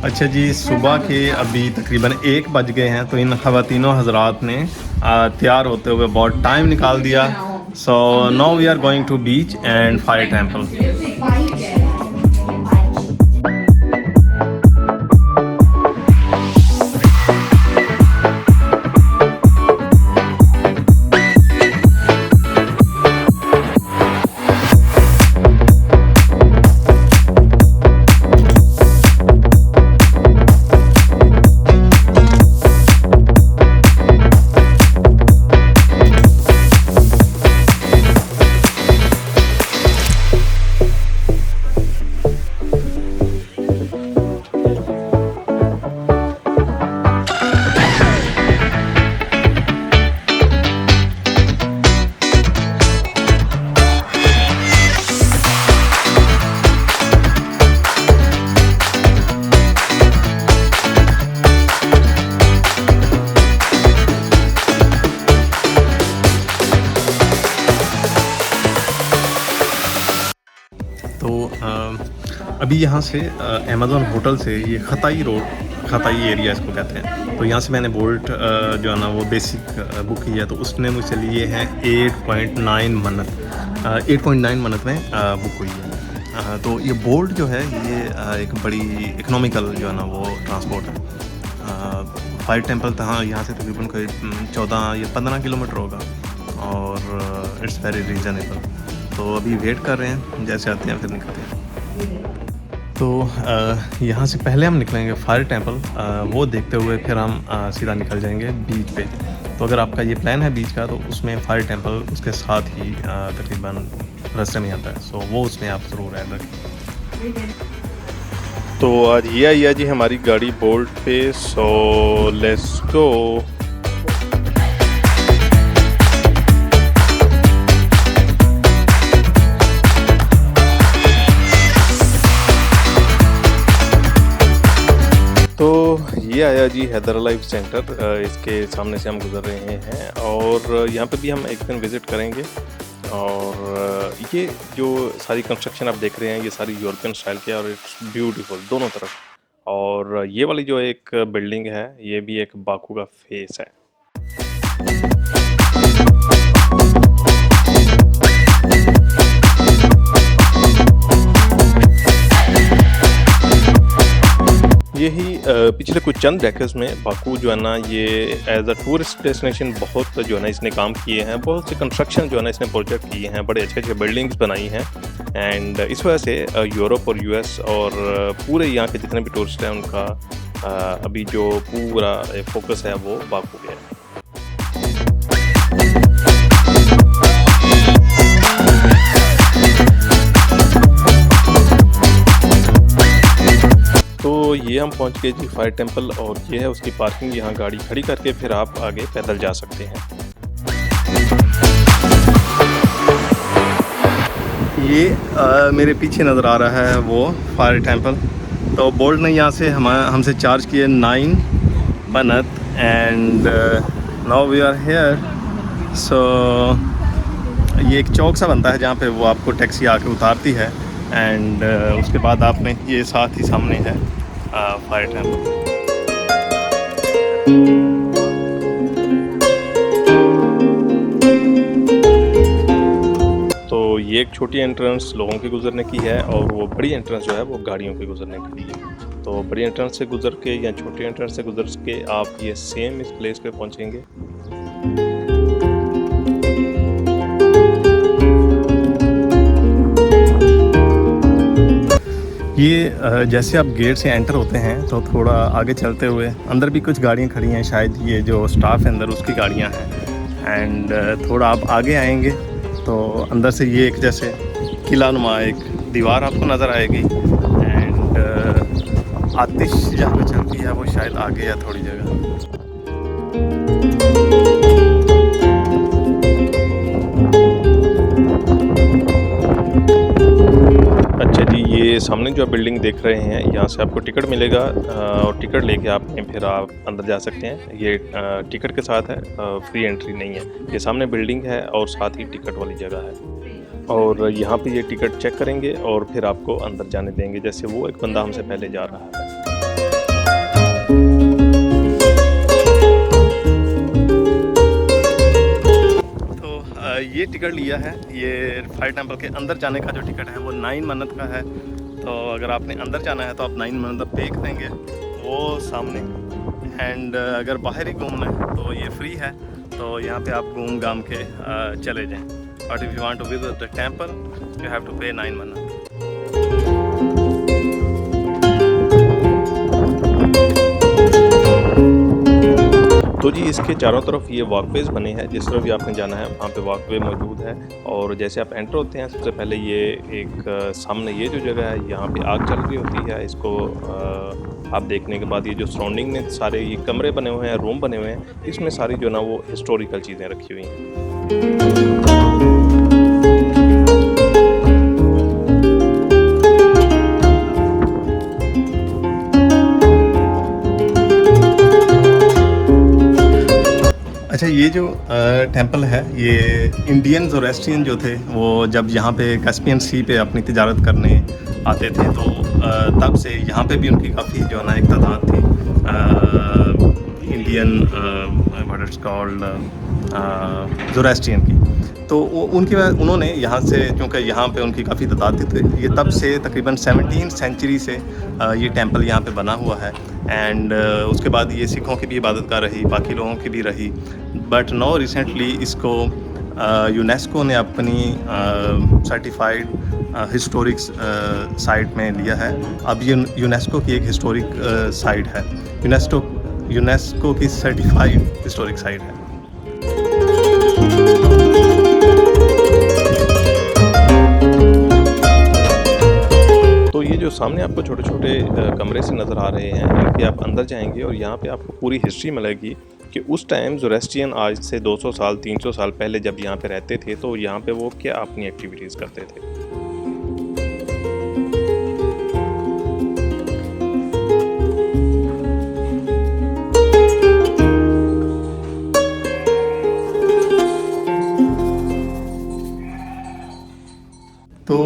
अच्छा जी, सुबह के अभी तकरीबन 1 बज गए हैं, तो इन ख़वातीनों हज़रात ने तैयार होते हुए बहुत टाइम निकाल दिया। So now we are going to beach and fire temple. तो अभी यहाँ से अमेज़न होटल से ये खताई रोड, खताई एरिया इसको कहते हैं, तो यहाँ से मैंने बोल्ट जो है ना वो बेसिक बुक की है, तो उसने मुझसे लिए हैं 8.9 मन्नत 8.9 मन्नत में बुक हुई है। तो ये बोल्ट जो है ये एक बड़ी इकनॉमिकल जो है ना वो ट्रांसपोर्ट है। फायर टेंपल तहाँ यहाँ से तकरीबन कोई 14 या 15 किलोमीटर होगा और इट्स वेरी रीज़नेबल। तो अभी वेट कर रहे हैं, जैसे आते हैं फिर निकलते हैं। तो यहाँ से पहले हम निकलेंगे फायर टेंपल, वो देखते हुए फिर हम सीधा निकल जाएंगे बीच पे। तो अगर आपका ये प्लान है बीच का, तो उसमें फायर टेंपल उसके साथ ही तकरीबन रास्ते में आता है, सो वो उसमें आप ज़रूर ऐड रखें। तो आज ये आई है जी हमारी गाड़ी बोल्ट पे, सो लेट्स गो। तो ये आया जी हैदर लाइफ सेंटर, इसके सामने से हम गुजर रहे हैं और यहाँ पे भी हम एक दिन विज़िट करेंगे। और ये जो सारी कंस्ट्रक्शन आप देख रहे हैं ये सारी यूरोपियन स्टाइल की है और इट्स ब्यूटीफुल दोनों तरफ। और ये वाली जो एक बिल्डिंग है ये भी एक बाकू का फेस है। यही पिछले कुछ चंद डेकेड्स में बाकू जो है ना ये एज अ टूरिस्ट डेस्टिनेशन बहुत जो है ना इसने काम किए हैं, बहुत से कंस्ट्रक्शन जो है ना इसने प्रोजेक्ट किए हैं, बड़े अच्छे अच्छे बिल्डिंग्स बनाई हैं। एंड इस वजह से यूरोप और यूएस और पूरे यहाँ के जितने भी टूरिस्ट हैं उनका अभी जो पूरा फोकस है वो बाकू पे है। तो ये हम पहुंच गए जी फायर टेंपल और ये है उसकी पार्किंग। यहाँ गाड़ी खड़ी करके फिर आप आगे पैदल जा सकते हैं। ये मेरे पीछे नज़र आ रहा है वो फायर टेंपल। तो बोल्ट ने यहाँ से हमसे चार्ज किए 9 मन्नत and now we are here. So ये एक चौक सा बनता है जहाँ पे वो आपको टैक्सी आके उतारती है एंड उसके बाद आपने ये साथ ही सामने है फायर टेंपल। तो ये एक छोटी एंट्रेंस लोगों के गुजरने की है और वो बड़ी एंट्रेंस जो है वो गाड़ियों के गुजरने के लिए। तो बड़ी एंट्रेंस से गुजर के या छोटी एंट्रेंस से गुजर के आप ये सेम इस प्लेस पे पहुंचेंगे। ये जैसे आप गेट से एंटर होते हैं तो थोड़ा आगे चलते हुए अंदर भी कुछ गाड़ियाँ खड़ी हैं, शायद ये जो स्टाफ है अंदर उसकी गाड़ियाँ हैं। एंड थोड़ा आप आगे आएंगे तो अंदर से ये एक जैसे किला नुमा एक दीवार आपको नज़र आएगी। एंड आतिश जहाँ पे चलती है वो शायद आगे या थोड़ी जगह। अच्छा जी, ये सामने जो आप बिल्डिंग देख रहे हैं यहाँ से आपको टिकट मिलेगा और टिकट लेके फिर आप अंदर जा सकते हैं। ये टिकट के साथ है, फ्री एंट्री नहीं है। ये सामने बिल्डिंग है और साथ ही टिकट वाली जगह है और यहाँ पे ये टिकट चेक करेंगे और फिर आपको अंदर जाने देंगे, जैसे वो एक बंदा हमसे पहले जा रहा है। ये टिकट लिया है, ये फायर टेम्पल के अंदर जाने का जो टिकट है वो 9 मन्नत का है। तो अगर आपने अंदर जाना है तो आप 9 मन्नत पे करेंगे वो सामने। एंड अगर बाहर ही घूमना है तो ये फ्री है, तो यहाँ पे आप घूम घाम के चले जाएं। But if you want to visit the temple you have to pay 9 मन्नत। तो जी इसके चारों तरफ ये वॉकवेज बने हैं, जिस तरफ भी आपने जाना है वहाँ पे वॉकवे मौजूद है। और जैसे आप एंटर होते हैं सबसे पहले ये एक सामने ये जो जगह है यहाँ पे आग चल रही होती है। इसको आप देखने के बाद ये जो सराउंडिंग में सारे ये कमरे बने हुए हैं, रूम बने हुए हैं, इसमें सारी जो ना वो हिस्टोरिकल चीज़ें रखी हुई हैं। अच्छा, ये जो टेंपल है ये इंडियन ज़ोरास्ट्रियन जो थे वो जब यहाँ पे कैस्पियन सी पे अपनी तिजारत करने आते थे तो तब से यहाँ पे भी उनकी काफ़ी जो है ना एक तादाद थी इंडियन व्हाट इट्स कॉल्ड ज़ोरास्ट्रियन की। तो उनकी उन्होंने यहाँ से, क्योंकि यहाँ पे उनकी काफ़ी तादाद थी, तो ये तब से तकरीबन 17वीं सेंचुरी से ये टेंपल यहाँ पे बना हुआ है। एंड उसके बाद ये सिखों की भी इबादतगाह रही, बाकी लोगों की भी रही। बट नो रिसेंटली इसको यूनेस्को ने अपनी सर्टिफाइड हिस्टोरिक साइट में लिया है। अब ये यूनेस्को की एक हिस्टोरिक साइट है, यूनेस्को की सर्टिफाइड हिस्टोरिक साइट है। तो ये जो सामने आपको छोटे छोटे कमरे से नज़र आ रहे हैं, इनके आप अंदर जाएंगे और यहाँ पे आपको पूरी हिस्ट्री मिलेगी कि उस टाइम ज़ोरास्ट्रियन आज से 200 साल 300 साल पहले जब यहाँ पे रहते थे तो यहाँ पे वो क्या अपनी एक्टिविटीज़ करते थे। तो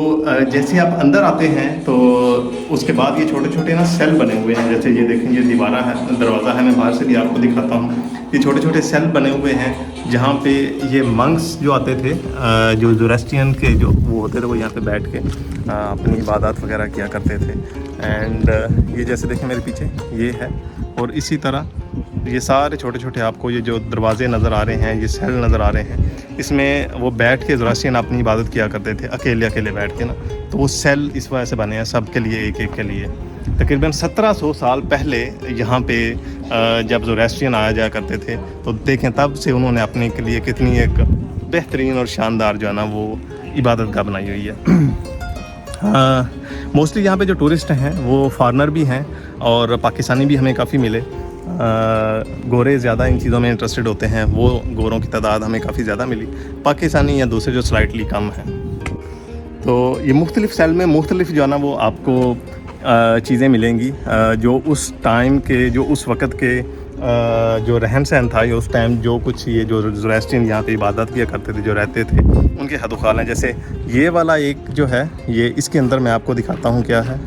जैसे आप अंदर आते हैं तो उसके बाद ये छोटे छोटे ना सेल बने हुए हैं। जैसे ये देखें, ये दीवारा है, दरवाज़ा है, मैं बाहर से भी आपको दिखाता हूँ। ये छोटे छोटे सेल बने हुए हैं जहाँ पे ये मंक्स जो आते थे, जो ज़ोरास्ट्रियन के जो वो होते थे, वो यहाँ पे बैठ के अपनी इबादत वगैरह किया करते थे। एंड ये जैसे देखें मेरे पीछे ये है, और इसी तरह ये सारे छोटे छोटे आपको ये जो दरवाजे नज़र आ रहे हैं, ये सेल नज़र आ रहे हैं, इसमें वो बैठ के ज़ोरास्ट्रियन अपनी इबादत किया करते थे अकेले अकेले बैठ के ना। तो वो सेल इस वजह से बने हैं, सब के लिए एक एक के लिए। तकरीबन 1700 साल पहले यहाँ पे जब ज़ोरास्ट्रियन आया जाया करते थे तो देखें तब से उन्होंने अपने के लिए कितनी एक बेहतरीन और शानदार जो है ना वो इबादत गाह बनाई हुई है। मोस्टली यहाँ पे जो टूरिस्ट हैं वो फॉरेनर भी हैं और पाकिस्तानी भी हमें काफ़ी मिले। गोरे ज़्यादा इन चीज़ों में इंटरेस्टेड होते हैं, वो गोरों की तादाद हमें काफ़ी ज़्यादा मिली। पाकिस्तानी या दूसरे जो स्लाइटली कम हैं। तो ये मुख्तलिफ़ सेल में मुख्तलिफ़ जो है ना वो आपको चीज़ें मिलेंगी जो उस टाइम के, जो उस वक़्त के जो रहन सहन था, या उस टाइम जो कुछ ये जो ज़ोरास्ट्रियन यहाँ पे इबादत किया करते थे, जो रहते थे, उनके हदुखाल हैं। जैसे ये वाला एक जो है, ये इसके अंदर मैं आपको दिखाता हूँ क्या है।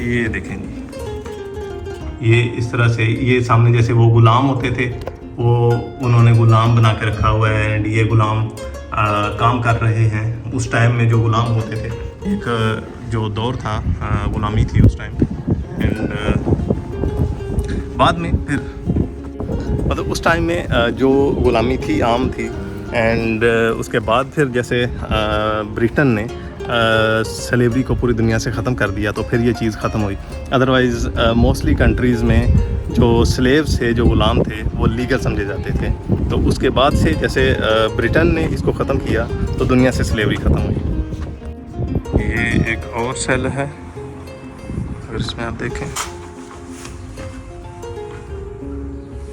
ये देखेंगे, ये इस तरह से, ये सामने जैसे वो गुलाम होते थे, वो उन्होंने गुलाम बना के रखा हुआ है। एंड ये गुलाम काम कर रहे हैं। उस टाइम में जो गुलाम होते थे, एक जो दौर था गुलामी थी उस टाइम। एंड बाद में फिर मतलब उस टाइम में जो गुलामी थी आम थी। एंड उसके बाद फिर जैसे ब्रिटेन ने स्लेवरी को पूरी दुनिया से ख़त्म कर दिया तो फिर ये चीज़ ख़त्म हुई। अदरवाइज़ मोस्टली कंट्रीज़ में जो स्लेव्स थे, जो ग़ुलाम थे, वो लीगल समझे जाते थे। तो उसके बाद से जैसे ब्रिटेन ने इसको ख़त्म किया तो दुनिया से स्लेवरी ख़त्म हुई। ये एक और सेल है, अगर इसमें आप देखें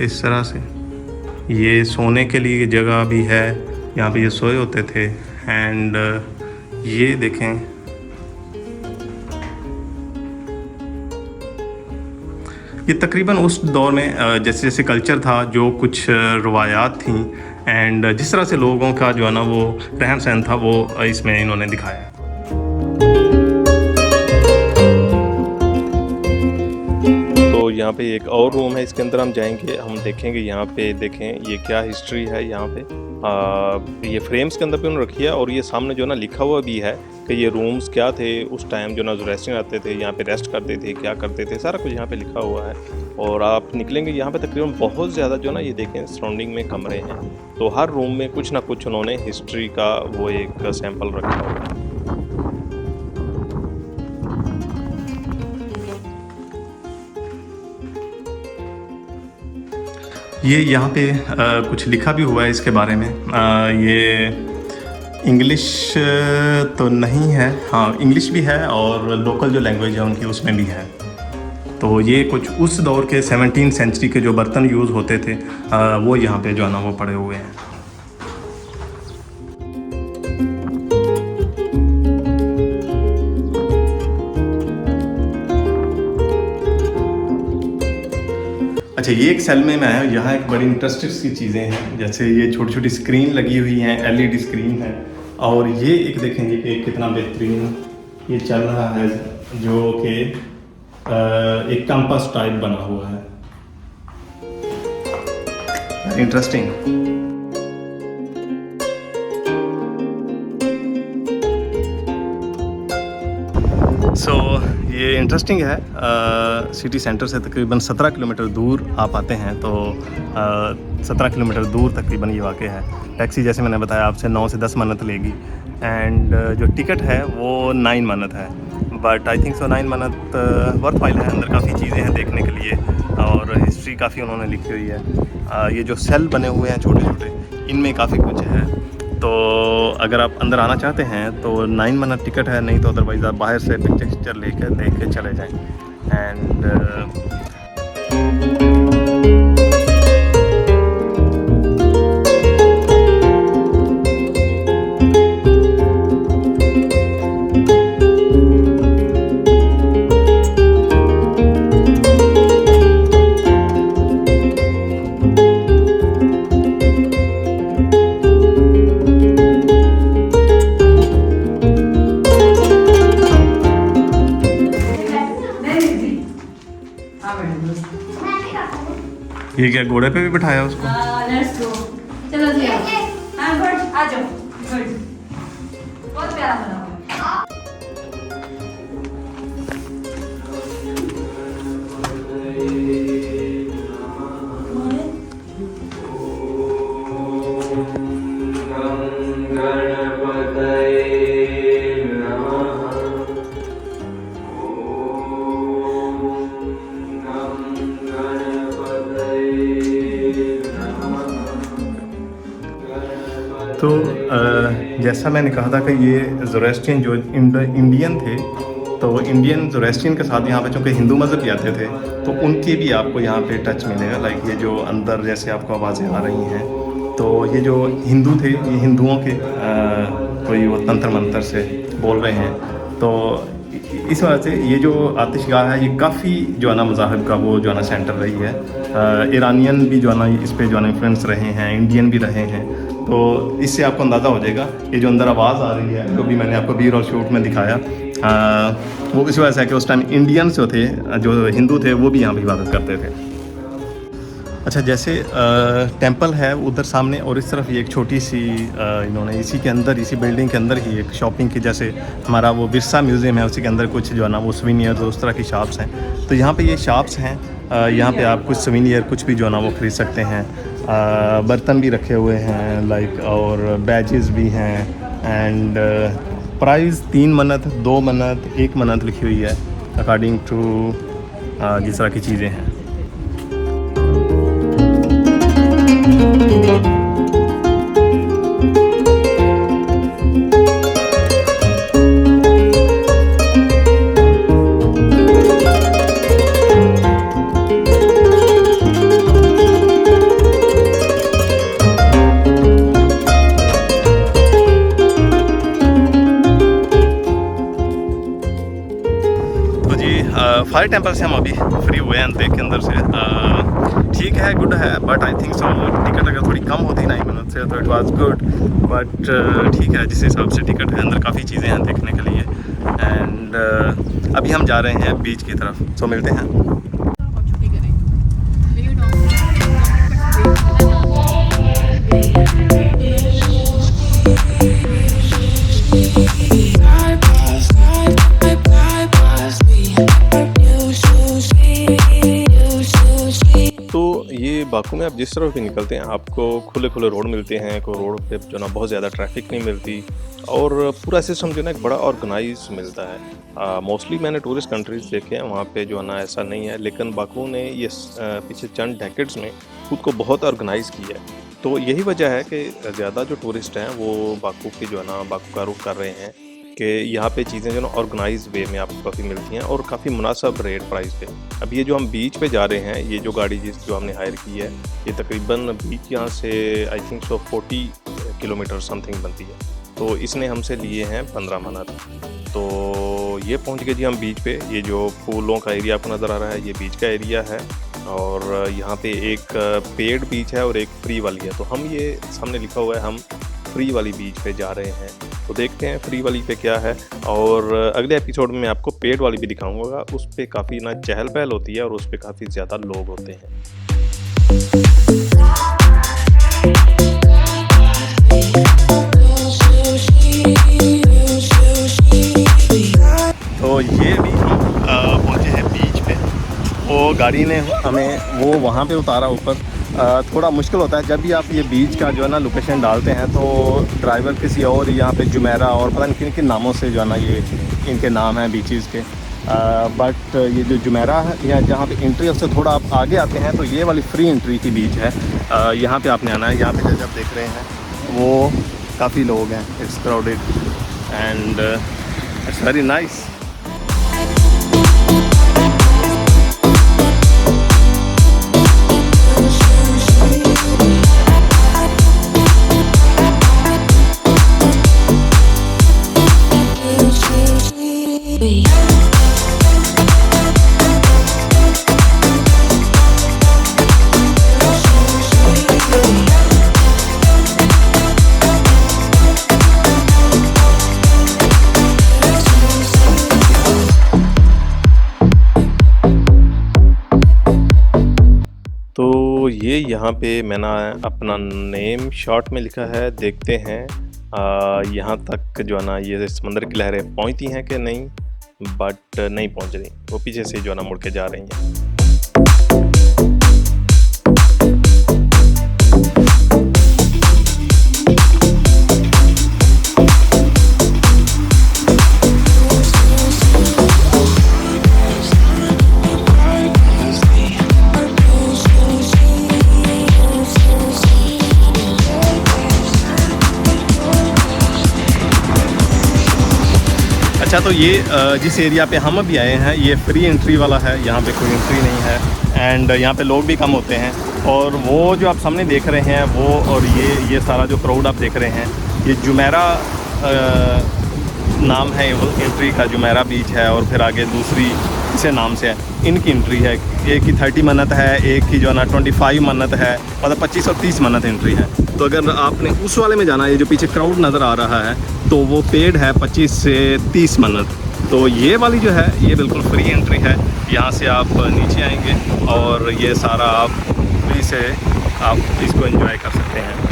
इस तरह से, ये सोने के लिए जगह भी है, यहाँ पे ये सोए होते थे। एंड ये देखें, ये तकरीबन उस दौर में जैसे जैसे कल्चर था, जो कुछ रवायात थी एंड जिस तरह से लोगों का जो है ना वो रहन सहन था, वो इसमें इन्होंने दिखाया। तो यहाँ पे एक और रूम है, इसके अंदर हम जाएंगे, हम देखेंगे यहाँ पे, देखें ये क्या हिस्ट्री है यहाँ पे। ये फ्रेम्स के अंदर भी उन्होंने रखी है और ये सामने जो ना लिखा हुआ भी है कि ये रूम्स क्या थे उस टाइम, जो ना ज़ोरास्ट्रियन आते थे यहाँ पे रेस्ट करते थे, क्या करते थे, सारा कुछ यहाँ पे लिखा हुआ है। और आप निकलेंगे यहाँ पे तकरीबन बहुत ज़्यादा जो ना ये देखें सराउंडिंग में कमरे हैं, तो हर रूम में कुछ ना कुछ उन्होंने हिस्ट्री का वो एक सैंपल रखा हुआ है। ये यहाँ पे कुछ लिखा भी हुआ है इसके बारे में। ये इंग्लिश तो नहीं है, हाँ इंग्लिश भी है और लोकल जो लैंग्वेज है उनकी उसमें भी है। तो ये कुछ उस दौर के 17वीं सेंचुरी के जो बर्तन यूज़ होते थे वो यहाँ पे जो है ना वो पड़े हुए हैं। अच्छा, ये एक सेल में मैं आया हूँ, यहाँ एक बड़ी इंटरेस्टिंग सी चीज़ें हैं, जैसे ये छोटी छोटी स्क्रीन लगी हुई हैं, LED स्क्रीन है। और ये एक देखेंगे कि कितना बेहतरीन ये चल रहा है, जो कि एक कंपास टाइप बना हुआ है, इंटरेस्टिंग। ये इंटरेस्टिंग है। सिटी सेंटर से तकरीबन 17 किलोमीटर दूर आप आते हैं, तो 17 किलोमीटर दूर तकरीबन ये वाक़ है। टैक्सी जैसे मैंने बताया आपसे 9 से 10 मन्नत लेगी, एंड जो टिकट है वो 9 मन्नत है, बट आई थिंक सो 9 मन्नत वर्थ वाइल है। अंदर काफ़ी चीज़ें हैं देखने के लिए और हिस्ट्री काफ़ी उन्होंने लिखी हुई है। ये जो सेल बने हुए हैं छोटे छोटे, इनमें काफ़ी कुछ है। तो अगर आप अंदर आना चाहते हैं तो 9 मन्नत टिकट है, नहीं तो अदरवाइज़ आप बाहर से पिक्चर लेकर देख के चले जाएं। एंड ये क्या घोड़े पे भी बिठाया उसको? लेट्स गो, चलो जी हाँ गुड, आ जाओ, गुड, बहुत प्यारा बना हुआ है। तो जैसा मैंने कहा था कि ये ज़ोरास्ट्रियन जो इंडियन थे, तो इंडियन ज़ोरास्ट्रियन के साथ यहाँ पे चूँकि हिंदू मज़हब भी आते थे, तो उनके भी आपको यहाँ पे टच मिलेगा। लाइक ये जो अंदर जैसे आपको आवाज़ें आ रही हैं, तो ये जो हिंदू थे, ये हिंदुओं के कोई वो तंत्र मंत्र से बोल रहे हैं। तो इस वजह से ये जो आतिशगाह है ये काफ़ी जो है ना मज़ाहब का वो जो है ना सेंटर रही है। ईरानियन भी जो है ना इस पे जो है ना इन्फ्लुएंस रहे हैं, इंडियन भी रहे हैं। तो इससे आपको अंदाज़ा हो जाएगा ये जो अंदर आवाज़ आ रही है, जो भी मैंने आपको बी रोल शूट में दिखाया, वो इस वजह से है कि उस टाइम इंडियंस जो थे, जो हिंदू थे, वो भी यहाँ पर इबादत करते थे। अच्छा, जैसे टेंपल है उधर सामने, और इस तरफ ये एक छोटी सी इन्होंने इसी के अंदर, इसी बिल्डिंग के अंदर ही एक शॉपिंग की, जैसे हमारा वो बिरसा म्यूज़ियम है उसी के अंदर कुछ जो है ना वो सोवेनियर्स उस तरह की शॉप्स हैं। तो यहाँ पे ये शॉप्स हैं, यहाँ पे आप कुछ सोवेनियर कुछ भी जो है ना वो ख़रीद सकते हैं। बर्तन भी रखे हुए हैं लाइक, और बैजेस भी हैं। एंड प्राइस 3 मन्नत, 2 मन्नत, 1 मन्नत लिखी हुई है अकॉर्डिंग टू जिस तरह की चीज़ें हैं। फायर टेंपल से हम अभी फ्री हुए हैं देख के अंदर से। ठीक है, गुड है, but I think so ticket अगर थोड़ी कम होती 9 मिनट से तो इट वाज गुड, बट ठीक है जिस हिसाब से टिकट है, अंदर काफ़ी चीज़ें हैं देखने के लिए। एंड अभी हम जा रहे हैं बीच की तरफ, सो मिलते हैं। बाकू में आप जिस तरफ भी निकलते हैं आपको खुले खुले रोड मिलते हैं, कोई रोड पे जो ना बहुत ज़्यादा ट्रैफिक नहीं मिलती और पूरा सिस्टम जो है ना एक बड़ा ऑर्गेनाइज मिलता है। मोस्टली मैंने टूरिस्ट कंट्रीज़ देखे हैं वहाँ पे जो है ना ऐसा नहीं है, लेकिन बाकू ने ये पीछे चंद डेकेड्स में खुद को बहुत ऑर्गेनाइज़ किया है। तो यही वजह है कि ज़्यादा जो टूरिस्ट हैं वो बाकू की जो है ना बाकू का रुख कर रहे हैं कि यहाँ पे चीज़ें जो ना ऑर्गेनाइज वे में आपको काफ़ी मिलती हैं और काफ़ी मुनासिब रेट प्राइस पे। अब ये जो हम बीच पे जा रहे हैं, ये जो गाड़ी जो हमने हायर की है, ये तकरीबन बीच यहाँ से I think so 40 kilometre something बनती है। तो इसने हमसे लिए हैं 15 मिनट। तो ये पहुँच गए जी हम बीच पे। ये जो फूलों का एरिया आपको नज़र आ रहा है ये बीच का एरिया है और यहाँ पे एक पेड बीच है और एक फ्री वाली है। तो हम ये सामने लिखा हुआ है हम फ्री वाली बीच पे जा रहे हैं। तो देखते हैं फ्री वाली पे क्या है और अगले एपिसोड में मैं आपको पेड वाली भी दिखाऊंगा। उस पे काफ़ी ना चहल पहल होती है और उस पे काफ़ी ज़्यादा लोग होते हैं। तो ये भी हम पहुँचे हैं बीच पे। वो गाड़ी ने हमें वो वहाँ पे उतारा ऊपर। थोड़ा मुश्किल होता है जब भी आप ये बीच का जो है ना लोकेशन डालते हैं तो ड्राइवर किसी और यहाँ पे जुमेरा और पता नहीं किन किन नामों से जो है ना ये इनके नाम हैं बीचेस के। बट ये जो जुमेरा है या जहाँ पे एंट्री उससे थोड़ा आप आगे आते हैं तो ये वाली फ्री एंट्री की बीच है। यहाँ पे आपने आना है। यहाँ पे जब देख रहे हैं वो काफ़ी लोग हैं, it's crowded and it's very nice. तो ये यहाँ पे मैंने अपना नेम शॉर्ट में लिखा है। देखते हैं यहाँ तक जो है ना ये समंदर की लहरें पहुँचती हैं कि नहीं, बट नहीं पहुँच रही। वो पीछे से जो है ना मुड़ के जा रही हैं। अच्छा, तो ये जिस एरिया पे हम अभी आए हैं ये फ्री एंट्री वाला है। यहाँ पे कोई एंट्री नहीं है एंड यहाँ पे लोग भी कम होते हैं। और वो जो आप सामने देख रहे हैं वो और ये सारा जो क्राउड आप देख रहे हैं ये जुमेरा नाम है एंट्री का। जुमेरा बीच है और फिर आगे दूसरी इसे नाम से है, इनकी एंट्री है। एक की 30 मन्नत है, एक की जो है ना 25 मन्नत है, मतलब 25 और 30 मन्नत एंट्री है। तो अगर आपने उस वाले में जाना है, ये जो पीछे क्राउड नज़र आ रहा है, तो वो पेड है 25 से 30 मन्नत। तो ये वाली जो है ये बिल्कुल फ्री एंट्री है। यहाँ से आप नीचे आएंगे और ये सारा आप फ्री से आप इसको एंजॉय कर सकते हैं।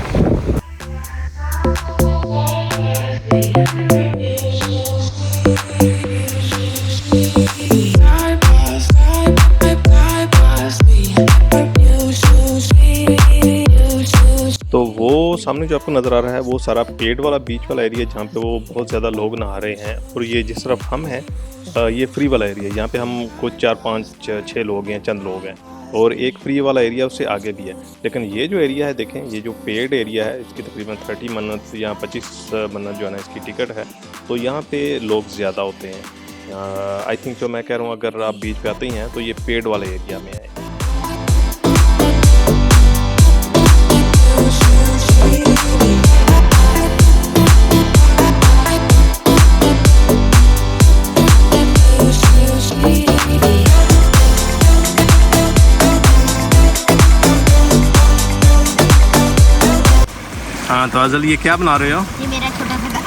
तो वो सामने जो आपको नज़र आ रहा है वो सारा पेड़ वाला बीच वाला एरिया जहाँ पे वो बहुत ज़्यादा लोग नहा रहे हैं। और ये जिस तरफ हम हैं ये फ्री वाला एरिया, यहाँ पे हम कुछ 4 5 6 लोग हैं, चंद लोग हैं। और एक फ्री वाला एरिया उससे आगे भी है। लेकिन ये जो एरिया है देखें, ये जो पेड एरिया है इसकी तकरीबन 30 मन्नत या 25 मन्नत जो है ना इसकी टिकट है। तो यहाँ पे लोग ज़्यादा होते हैं। आई थिंक जो मैं कह रहा हूँ अगर आप बीच पे आते ही हैं तो ये पेड वाले एरिया में है। हाँ, तो अज़ल ये क्या बना रहे हो? ये मेरा छोटा सा बंदा।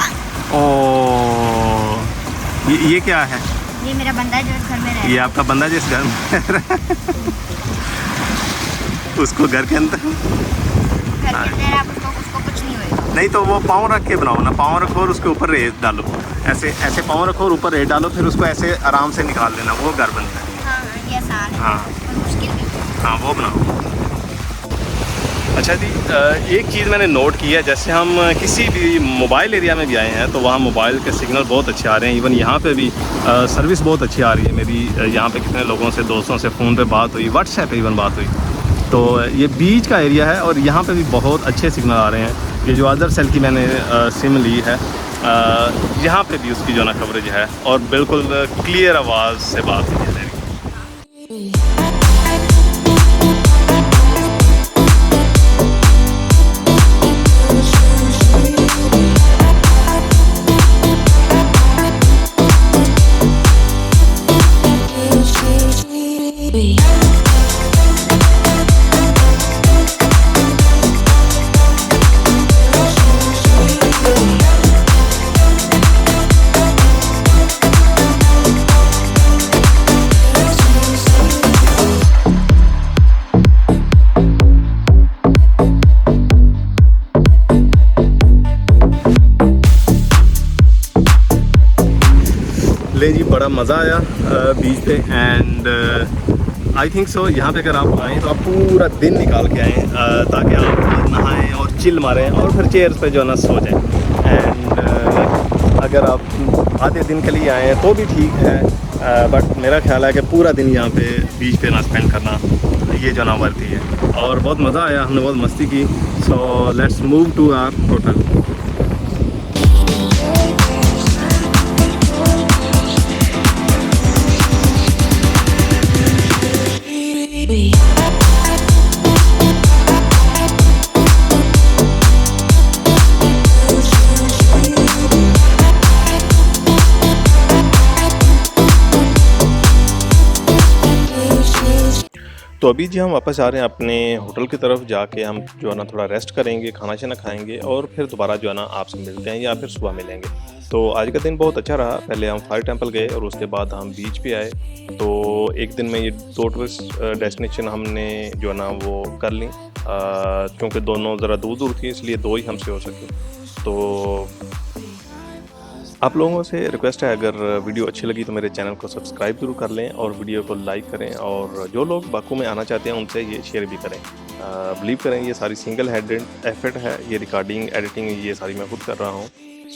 ओ, ये क्या है? ये मेरा बंदा जो इस घर में रहता ये आपका बंदा जिस घर में उसको घर के अंदर है। घर के अंदर आप उसको कुछ नहीं होएगा। नहीं, तो वो पाँव रख के बनाओ ना। पाँव रखो और उसके ऊपर रेत डालो। ऐसे पाँव रखो और ऊपर रेत डालो, फिर उसको ऐसे आराम से निकाल लेना, वो घर बनता है। हाँ, ये आसान है। हाँ और मुश्किल भी है। हाँ, वो बनाओ। अच्छा जी, एक चीज़ मैंने नोट की है, जैसे हम किसी भी मोबाइल एरिया में भी आए हैं तो वहाँ मोबाइल के सिग्नल बहुत अच्छे आ रहे हैं। इवन यहाँ पे भी सर्विस बहुत अच्छी आ रही है। मेरी यहाँ पे कितने लोगों से, दोस्तों से फ़ोन पे बात हुई, व्हाट्सएप पे इवन बात हुई। तो ये बीच का एरिया है और यहाँ पे भी बहुत अच्छे सिग्नल आ रहे हैं। ये जो अदर सेल की मैंने सिम ली है, यहाँ पे भी उसकी जो ना कवरेज है और बिल्कुल क्लियर आवाज़ से बात हुई है मेरी। ले जी, बड़ा मज़ा आया बीच पे। एंड आई थिंक सो यहाँ पे अगर आप आएँ तो आप पूरा दिन निकाल के आएँ ताकि आप नहाएं और चिल मारें और फिर चेयर्स पे जो है ना सो जाएं। एंड अगर आप आधे दिन के लिए आएँ तो भी ठीक है, बट मेरा ख्याल है कि पूरा दिन यहाँ पे बीच पे ना स्पेंड करना ये जो ना वर्ती है। और बहुत मज़ा आया, हमने बहुत मस्ती की। So let's move to our hotel. तो अभी जी हम वापस आ रहे हैं अपने होटल की तरफ। जाके हम जो है ना थोड़ा रेस्ट करेंगे, खाना शाना खाएंगे और फिर दोबारा जो है ना आपसे मिलते हैं या फिर सुबह मिलेंगे। तो आज का दिन बहुत अच्छा रहा। पहले हम फायर टेम्पल गए और उसके बाद हम बीच पे आए। तो एक दिन में ये 2 टूरिस्ट डेस्टिनेशन हमने जो है ना वो कर ली, क्योंकि दोनों ज़रा दूर दूर थी, इसलिए 2 ही हमसे हो सके। तो आप लोगों से रिक्वेस्ट है, अगर वीडियो अच्छी लगी तो मेरे चैनल को सब्सक्राइब जरूर कर लें और वीडियो को लाइक करें। और जो लोग बाकू में आना चाहते हैं उनसे ये शेयर भी करें। बिलीव करें, ये सारी सिंगल हेडेड एफर्ट है। ये रिकॉर्डिंग, एडिटिंग ये सारी मैं खुद कर रहा हूँ।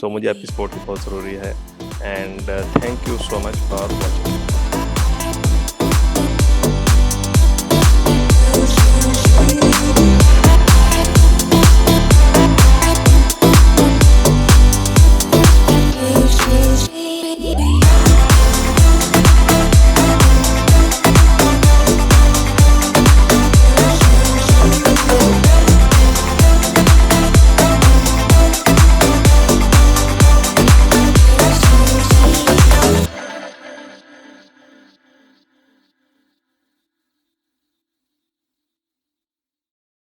सो मुझे आपकी सपोर्ट की बहुत ज़रूरी है। And thank you so much for watching.